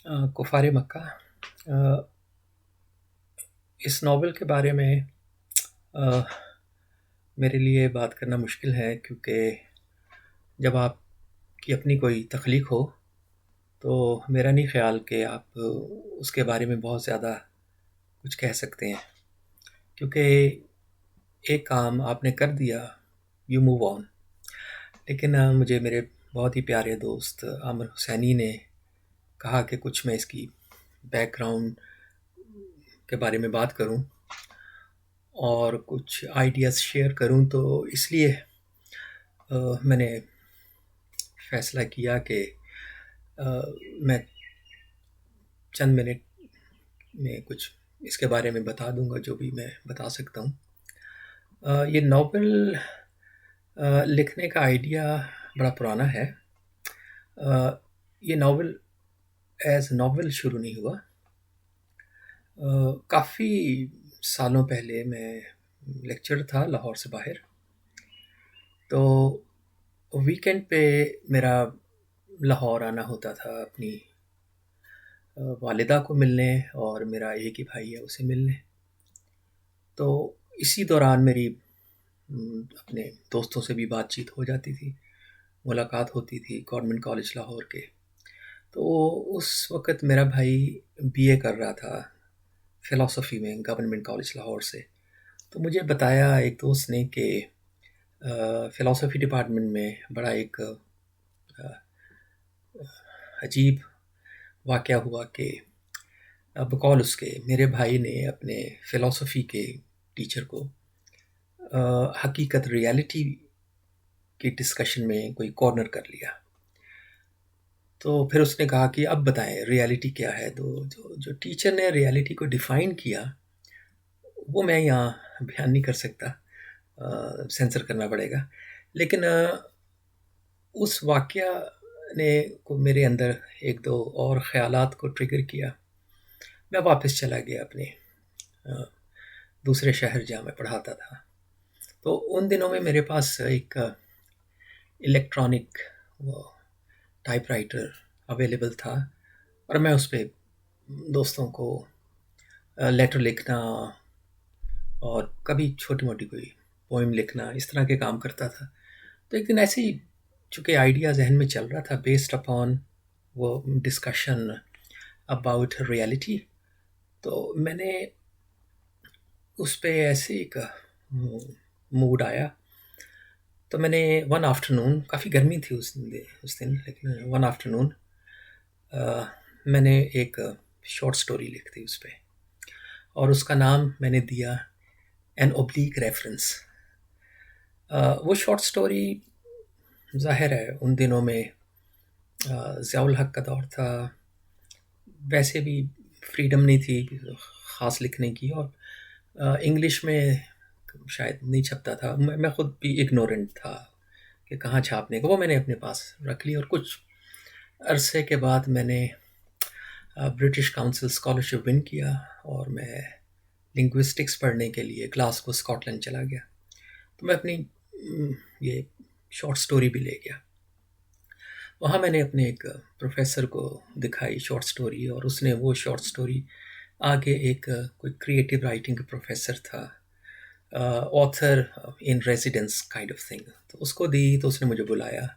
कुफ़ार मक्का। अ, इस नॉवल के बारे में अ, मेरे लिए बात करना मुश्किल है क्योंकि जब आपकी अपनी कोई तख्लीक हो तो मेरा नहीं ख़्याल कि आप उसके बारे में बहुत ज़्यादा कुछ कह सकते हैं, क्योंकि एक काम आपने कर दिया, यू मूव ऑन। लेकिन मुझे मेरे बहुत ही प्यारे दोस्त आमिर हुसैनी ने कहा कि कुछ मैं इसकी बैकग्राउंड के बारे में बात करूं और कुछ आइडियाज़ शेयर करूं, तो इसलिए मैंने फ़ैसला किया कि मैं चंद मिनट में कुछ इसके बारे में बता दूंगा जो भी मैं बता सकता हूँ। ये नॉवल लिखने का आइडिया बड़ा पुराना है। ये नॉवल एज़ नॉवल शुरू नहीं हुआ। काफ़ी सालों पहले मैं लेक्चर था लाहौर से बाहर, तो वीकेंड पे मेरा लाहौर आना होता था अपनी वालिदा को मिलने, और मेरा एक ही भाई है उसे मिलने। तो इसी दौरान मेरी अपने दोस्तों से भी बातचीत हो जाती थी, मुलाकात होती थी गवर्नमेंट कॉलेज लाहौर के। तो उस वक़्त मेरा भाई बीए कर रहा था फ़िलासफ़ी में गवर्नमेंट कॉलेज लाहौर से। तो मुझे बताया एक दोस्त ने कि फ़िलासफ़ी डिपार्टमेंट में बड़ा एक अजीब वाक़या हुआ कि बकौल उसके मेरे भाई ने अपने फ़िलासफ़ी के टीचर को हकीकत रियलिटी की डिस्कशन में कोई कॉर्नर कर लिया। तो फिर उसने कहा कि अब बताएं रियलिटी क्या है। तो जो टीचर ने रियलिटी को डिफ़ाइन किया वो मैं यहाँ बयान नहीं कर सकता, सेंसर करना पड़ेगा। लेकिन उस वाक़या ने को मेरे अंदर एक दो और ख़यालात को ट्रिगर किया। मैं वापस चला गया अपने अ, दूसरे शहर जहाँ मैं पढ़ाता था। तो उन दिनों में मेरे पास एक इलेक्ट्रॉनिक वो टाइपराइटर अवेलेबल था, और मैं उस पे दोस्तों को लेटर लिखना और कभी छोटी-मोटी कोई पोएम लिखना, इस तरह के काम करता था। तो एक दिन ऐसे ही चूँकि आइडिया ज़हन में चल रहा था बेस्ड अपॉन वो डिस्कशन अबाउट रियलिटी, तो मैंने उस पे ऐसे एक मूड आया। तो मैंने वन आफ्टरनून, काफ़ी गर्मी थी उस दिन, लेकिन वन आफ्टरनून मैंने एक शॉर्ट स्टोरी लिख दी उस पे, और उसका नाम मैंने दिया एन ओब्लीक रेफरेंस। वो शॉर्ट स्टोरी, ज़ाहिर है उन दिनों में ज़ियाउल हक का दौर था, वैसे भी फ्रीडम नहीं थी ख़ास लिखने की, और इंग्लिश में शायद नहीं छपता था। मैं खुद भी इग्नोरेंट था कि कहाँ छापने को। वो मैंने अपने पास रख ली, और कुछ अरसे के बाद मैंने ब्रिटिश काउंसिल स्कॉलरशिप विन किया, और मैं लिंग्विस्टिक्स पढ़ने के लिए ग्लासगो स्कॉटलैंड चला गया। तो मैं अपनी ये शॉर्ट स्टोरी भी ले गया। वहाँ मैंने अपने एक प्रोफेसर को दिखाई शॉर्ट स्टोरी, और उसने वो शॉर्ट स्टोरी आगे एक कोई क्रिएटिव राइटिंग का प्रोफेसर था, author in residence kind of thing, तो उसको दी। तो उसने मुझे बुलाया,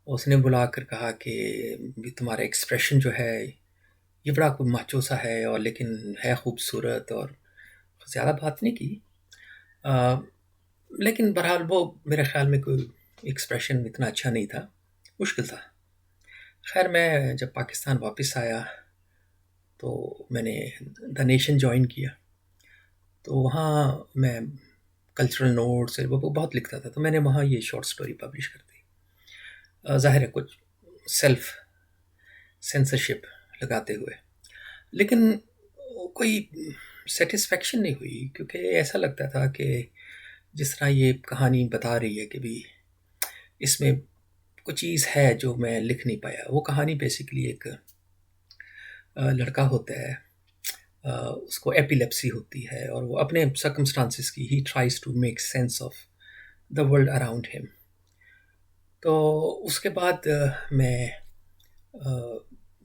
उसने बुलाकर कहा कि भी तुम्हारा एक्सप्रेशन जो है ये बड़ा कोई माचो सा है, और लेकिन है खूबसूरत, और ज़्यादा बात नहीं की। अ, लेकिन बहरहाल वो मेरे ख़्याल में कोई एक्सप्रेशन इतना अच्छा नहीं था, मुश्किल था। खैर मैं जब पाकिस्तान वापस आया तो मैंने द नेशन जॉइन किया। तो वहाँ मैं कल्चरल नोट्स वो बहुत लिखता था, तो मैंने वहाँ ये शॉर्ट स्टोरी पब्लिश कर दी। ज़ाहिर है कुछ सेल्फ सेंसरशिप लगाते हुए, लेकिन कोई सेटिस्फेक्शन नहीं हुई, क्योंकि ऐसा लगता था कि जिस तरह ये कहानी बता रही है कि भी इसमें कुछ चीज़ है जो मैं लिख नहीं पाया। वो कहानी बेसिकली एक लड़का होता है, उसको एपिलेप्सी होती है, और वो अपने सर्कमस्टांसिस की he tries to make sense of the world around him. तो उसके बाद मैं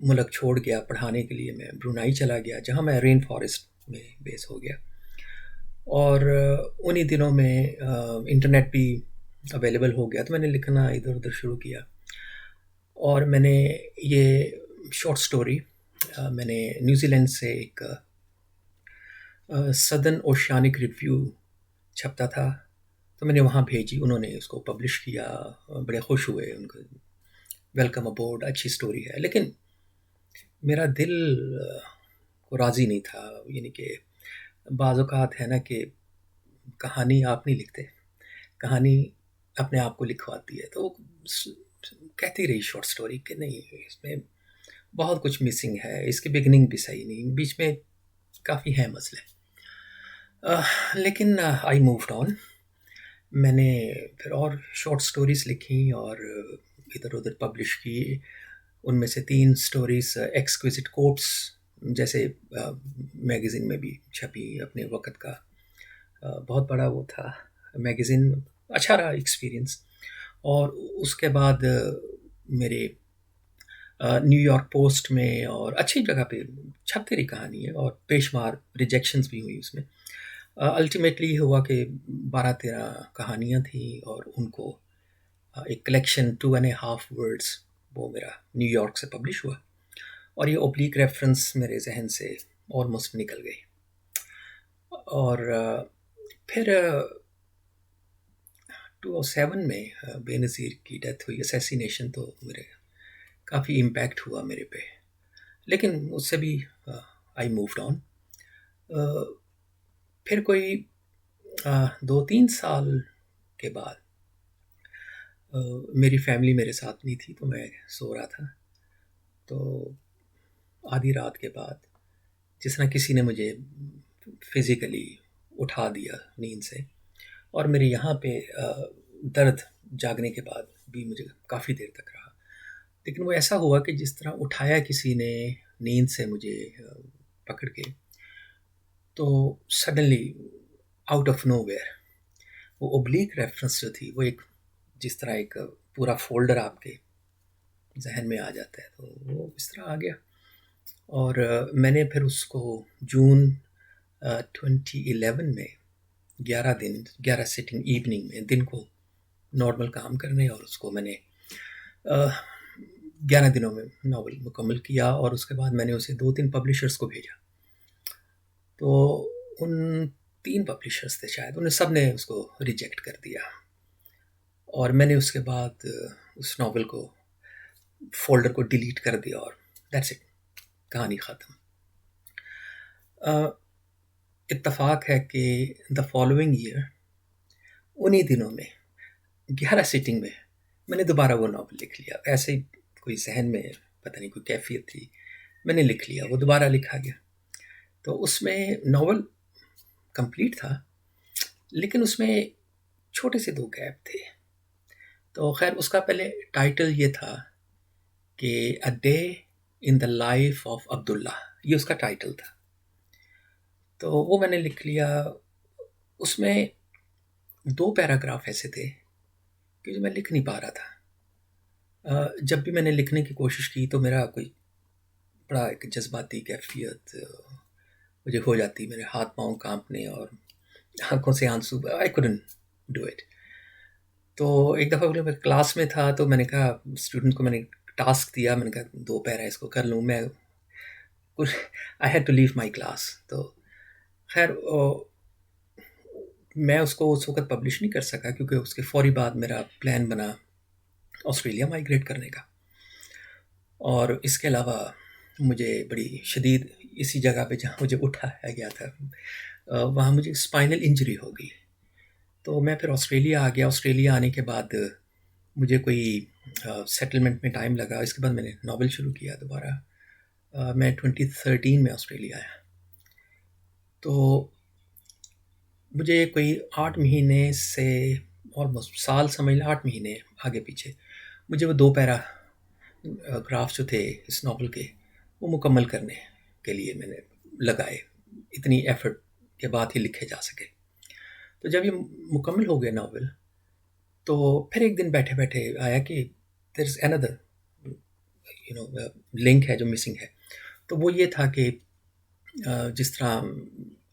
मुल्क छोड़ गया पढ़ाने के लिए, मैं ब्रुनाई चला गया जहाँ मैं रेन फॉरेस्ट में बेस हो गया। और उन्हीं दिनों में इंटरनेट भी अवेलेबल हो गया, तो मैंने लिखना इधर-उधर शुरू किया। और मैंने ये शॉर्ट स्टोरी मैंने न्यूज़ीलैंड से एक सदर्न ओशियानिक रिव्यू छपता था, तो मैंने वहाँ भेजी, उन्होंने उसको पब्लिश किया, बड़े खुश हुए, उनको वेलकम अबोर्ड, अच्छी स्टोरी है। लेकिन मेरा दिल को राज़ी नहीं था, यानी कि बाज़ औक़ात है ना कि कहानी आप नहीं लिखते, कहानी अपने आप को लिखवाती है। तो कहती रही शॉर्ट स्टोरी कि नहीं, इसमें बहुत कुछ मिसिंग है, इसकी बिगिनिंग भी सही नहीं, बीच में काफ़ी हैं मसले। लेकिन आई मूव्ड ऑन। मैंने फिर और शॉर्ट स्टोरीज़ लिखी और इधर-उधर पब्लिश की। उनमें से 3 स्टोरीज़ एक्सक्विजिट कोट्स जैसे मैगज़ीन में भी छपी अपने वक़्त का। बहुत बड़ा वो था मैगज़ीन, अच्छा रहा एक्सपीरियंस। और उसके बाद मेरे न्यूयॉर्क पोस्ट में और अच्छी जगह पे छपती रही कहानी है, और बेशुमार रिजेक्शंस भी हुई उसमें। अल्टीमेटली हुआ कि 12-13 कहानियाँ थी और उनको एक कलेक्शन 2.5 वर्ड्स वो मेरा न्यूयॉर्क से पब्लिश हुआ, और ये ओब्लिक रेफरेंस मेरे जहन से ऑलमोस्ट निकल गई। और फिर 2007 में बेनज़ीर की डेथ हुई, असैसिनेशन, तो मेरे काफ़ी इम्पैक्ट हुआ मेरे पे। लेकिन उससे भी आई मूव्ड ऑन। फिर कोई 2-3 साल के बाद मेरी फैमिली मेरे साथ नहीं थी, तो मैं सो रहा था, तो आधी रात के बाद जिस तरह किसी ने मुझे फिज़िकली उठा दिया नींद से, और मेरे यहाँ पे दर्द जागने के बाद भी मुझे काफ़ी देर तक रहा। लेकिन वो ऐसा हुआ कि जिस तरह उठाया किसी ने नींद से मुझे पकड़ के, तो सडनली आउट ऑफ नोवेयर वो ओब्लिक रेफरेंस जो थी, वो एक जिस तरह एक पूरा फोल्डर आपके जहन में आ जाता है, तो वो इस तरह आ गया। और मैंने फिर उसको जून 2011 में 11 सिटिंग इवनिंग में, दिन को नॉर्मल काम करने, और उसको मैंने 11 दिनों में नावल मुकम्मल किया। और उसके बाद मैंने उसे 2-3 पब्लिशर्स को भेजा, तो उन 3 पब्लिशर्स थे शायद, उन्हें सब ने उसको रिजेक्ट कर दिया। और मैंने उसके बाद उस नावल को फोल्डर को डिलीट कर दिया, और दैट्स इट, कहानी ख़त्म। इत्तफ़ाक है कि द फॉलोइंग ईयर उन्हीं दिनों में 11 सिटिंग में मैंने दोबारा वो नावल लिख लिया। ऐसे ही कोई जहन में पता नहीं कोई कैफियत थी, मैंने लिख लिया, वो दोबारा लिखा गया। तो उसमें नावल कंप्लीट था, लेकिन उसमें छोटे से 2 गैप थे। तो खैर उसका पहले टाइटल ये था कि a day in the life of Abdullah, ये उसका टाइटल था। तो वो मैंने लिख लिया। उसमें 2 पैराग्राफ ऐसे थे कि जो मैं लिख नहीं पा रहा था। जब भी मैंने लिखने की कोशिश की तो मेरा कोई बड़ा एक जज्बाती कैफियत मुझे हो जाती, मेरे हाथ पाँव कांपने और आंखों से आंसू, आई कुडंट डू इट। तो एक दफ़ा मैं क्लास में था, तो मैंने कहा स्टूडेंट को, मैंने टास्क दिया, मैंने कहा 2 पैरा इसको कर लूँ मैं, कुछ I had to leave my class. तो खैर मैं उसको उस वक़्त पब्लिश नहीं कर सका, क्योंकि उसके फ़ौरी बाद मेरा प्लान बना ऑस्ट्रेलिया माइग्रेट करने का। और इसके अलावा मुझे बड़ी शदीद इसी जगह पे जहाँ मुझे उठाया गया था, वहाँ मुझे स्पाइनल इंजरी हो गई। तो मैं फिर ऑस्ट्रेलिया आ गया। ऑस्ट्रेलिया आने के बाद मुझे कोई सेटलमेंट में टाइम लगा। इसके बाद मैंने नावल शुरू किया दोबारा। मैं 2013 में ऑस्ट्रेलिया आया। तो मुझे कोई 8 महीने से ऑलमोस्ट साल समझ लें, 8 महीने आगे पीछे, मुझे वो 2 पैराग्राफ जो थे इस नावल के, वो मुकम्मल करने के लिए मैंने लगाए। इतनी एफ़र्ट के बाद ही लिखे जा सके। तो जब ये मुकम्मल हो गया नावल, तो फिर एक दिन बैठे-बैठे आया कि देयर इज़ अनदर लिंक है जो मिसिंग है। तो वो ये था कि जिस तरह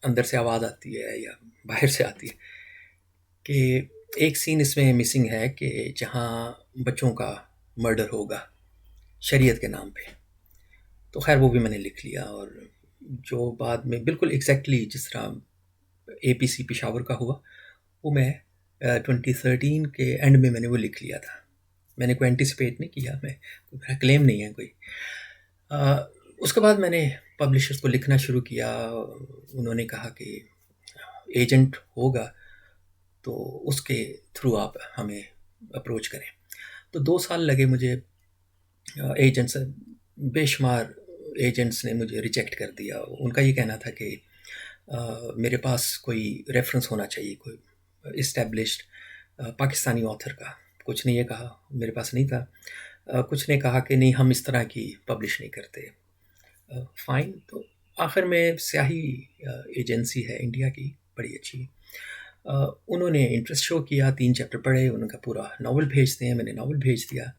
अंदर से आवाज़ आती है या बाहर से आती है, कि एक सीन इसमें मिसिंग है कि जहाँ बच्चों का मर्डर होगा शरीयत के नाम पे। तो खैर वो भी मैंने लिख लिया, और जो बाद में बिल्कुल एग्जैक्टली जिस तरह एपीसी पेशावर का हुआ, वो मैं 2013 के एंड में मैंने वो लिख लिया था। मैंने कोई एंटिसिपेट नहीं किया, मेरा क्लेम नहीं है कोई। उसके बाद मैंने पब्लिशर्स को लिखना शुरू किया। उन्होंने कहा कि एजेंट होगा तो उसके थ्रू आप हमें अप्रोच करें। तो 2 साल लगे मुझे। एजेंट्स, बेशुमार एजेंट्स ने मुझे रिजेक्ट कर दिया। उनका ये कहना था कि मेरे पास कोई रेफरेंस होना चाहिए, कोई इस्टेब्लिश्ड पाकिस्तानी ऑथर का। कुछ ने ये कहा, मेरे पास नहीं था। कुछ ने कहा कि नहीं, हम इस तरह की पब्लिश नहीं करते। फ़ाइन। तो आखिर में स्याही एजेंसी है इंडिया की, बड़ी अच्छी। उन्होंने इंटरेस्ट शो किया, 3 चैप्टर पढ़े, उनका पूरा नावल भेज दें, मैंने नावल भेज दिया,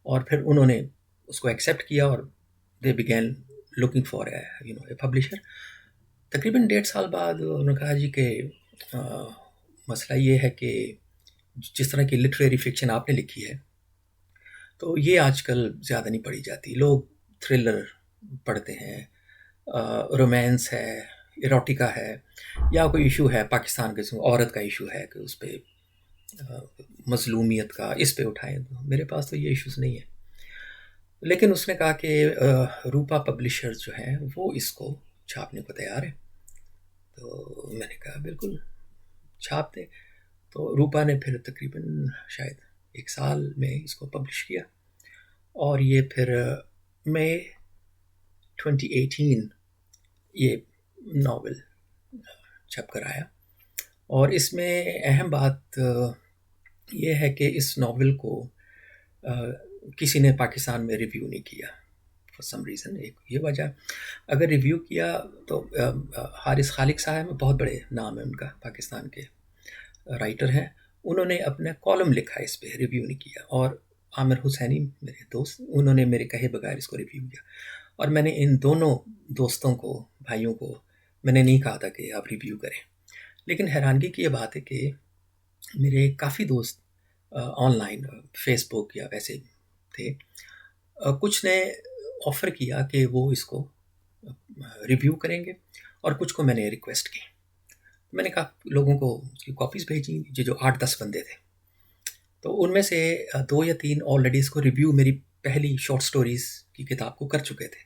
और फिर उन्होंने उसको एक्सेप्ट किया, और they began looking for a publisher. तकरीबन 1.5 साल बाद उन्होंने कहा जी कि मसला ये है कि जिस तरह की लिटरेरी फिक्शन आपने लिखी है, तो ये आजकल ज़्यादा नहीं पढ़ी जाती। लोग थ्रिलर पढ़ते हैं, रोमांस है, इरोटिका है, या कोई इशू है पाकिस्तान के, औरत का इशू है कि उस पे मजलूमियत का इस पे उठाएं। तो मेरे पास तो ये इश्यूज़ नहीं है। लेकिन उसने कहा कि रूपा पब्लिशर्स जो हैं वो इसको छापने को तैयार है। तो मैंने कहा बिल्कुल छाप दे। तो रूपा ने फिर तकरीबन शायद 1 साल में इसको पब्लिश किया, और ये फिर मई 2018 ये नावल छप कर आया। और इसमें अहम बात ये है कि इस नावल को किसी ने पाकिस्तान में रिव्यू नहीं किया फॉर सम रीज़न। एक ये वजह। अगर रिव्यू किया तो हारिस खालिक साहब में, बहुत बड़े नाम है उनका, पाकिस्तान के राइटर हैं, उन्होंने अपना कॉलम लिखा है इस पे, रिव्यू नहीं किया। और आमिर हुसैनी मेरे दोस्त, उन्होंने मेरे कहे बगैर इसको रिव्यू किया। और मैंने इन दोनों दोस्तों को, भाइयों को, मैंने नहीं कहा था कि आप रिव्यू करें। लेकिन हैरानगी की ये बात है कि मेरे काफ़ी दोस्त ऑनलाइन फेसबुक या वैसे थे, कुछ ने ऑफ़र किया कि वो इसको रिव्यू करेंगे, और कुछ को मैंने रिक्वेस्ट की। मैंने कहा लोगों को उसकी कॉपीज़ भेजी, जो 8-10 बंदे थे। तो उनमें से 2 या 3 ऑलरेडी इसको रिव्यू मेरी पहली शॉर्ट स्टोरीज़ की किताब को कर चुके थे।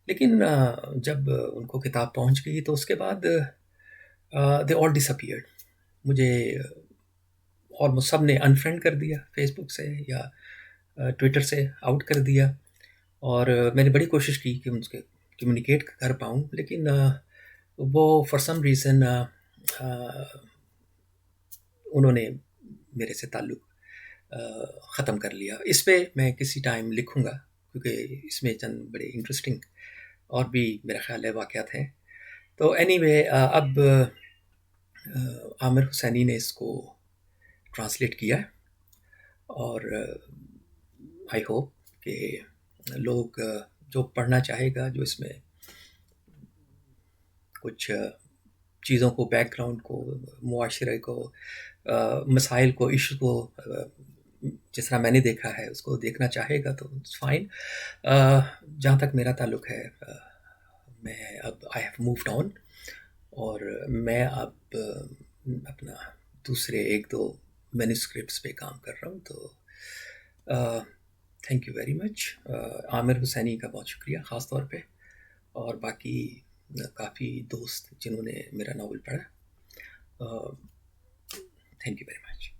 लेकिन जब उनको किताब पहुंच गई तो उसके बाद दे ऑल डिसअपीयर्ड। मुझे ऑलमोस्ट सब ने अनफ्रेंड कर दिया फेसबुक से या ट्विटर से आउट कर दिया। और मैंने बड़ी कोशिश की कि उनसे कम्युनिकेट कर पाऊँ, लेकिन वो फॉर सम रीज़न उन्होंने मेरे से ताल्लुक़ ख़त्म कर लिया। इस पे मैं किसी टाइम लिखूँगा, क्योंकि इसमें चंद बड़े इंटरेस्टिंग और भी मेरा ख़्याल है वाक़यात हैं। तो एनीवे अब आमिर हुसैनी ने इसको ट्रांसलेट किया है, और आई होप कि लोग जो पढ़ना चाहेगा, जो इसमें कुछ चीज़ों को, बैकग्राउंड को, मुआशरे को, मसाइल को, इशू को जिस तरह मैंने देखा है उसको देखना चाहेगा तो इट्स फाइन। जहाँ तक मेरा ताल्लुक़ है, मैं अब आई हैव मूव्ड ऑन, और मैं अब अपना दूसरे 1-2 मैन्युस्क्रिप्ट्स पे काम कर रहा हूँ। तो thank you very much. Aamir Husaini का बहुत शुक्रिया ख़ास तौर पे, और बाकी काफ़ी दोस्त जिन्होंने मेरा नावल पढ़ा। Thank you very much.